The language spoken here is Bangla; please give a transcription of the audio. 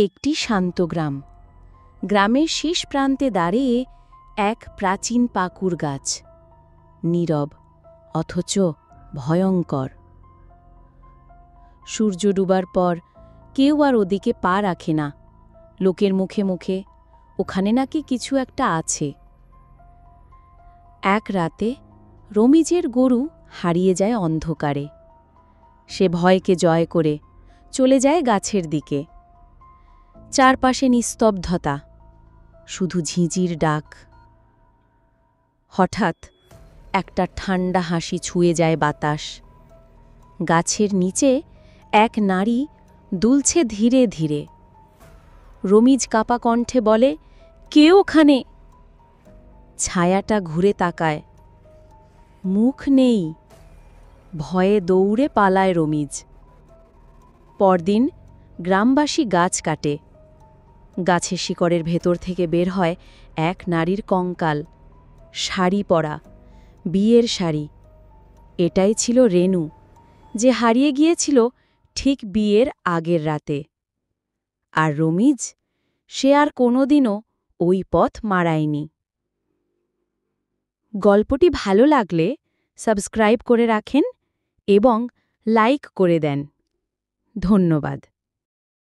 একটি শান্ত গ্রাম। গ্রামের শেষ প্রান্তে দাঁড়িয়ে এক প্রাচীন পাকুড় গাছ, নীরব অথচ ভয়ঙ্কর। সূর্য ডুবার পর কেউ আর ওদিকে পা রাখে না। লোকের মুখে মুখে ওখানে নাকি কিছু একটা আছে। এক রাতে রমিজের গরু হারিয়ে যায় অন্ধকারে। সে ভয়কে জয় করে চলে যায় গাছের দিকে। চারপাশে নিস্তব্ধতা, শুধু ঝিঁঝির ডাক। হঠাৎ একটা ঠান্ডা হাসি ছুঁয়ে যায় বাতাস। গাছের নিচে এক নারী দুলছে ধীরে ধীরে। রমিজ কাপা কণ্ঠে বলে, কে ওখানে? ছায়াটা ঘুরে তাকায়, মুখ নেই। ভয়ে দৌড়ে পালায় রমিজ। পরদিন গ্রামবাসী গাছ কাটে। গাছের শিকড়ের ভেতর থেকে বের হয় এক নারীর কঙ্কাল, শাড়ি পরা, বিয়ের শাড়ি। এটাই ছিল রেনু, যে হারিয়ে গিয়েছিল ঠিক বিয়ের আগের রাতে। আর রমিজ, সে আর কোনোদিনও ওই পথ মাড়ায়নি। গল্পটি ভালো লাগলে সাবস্ক্রাইব করে রাখেন এবং লাইক করে দেন। ধন্যবাদ।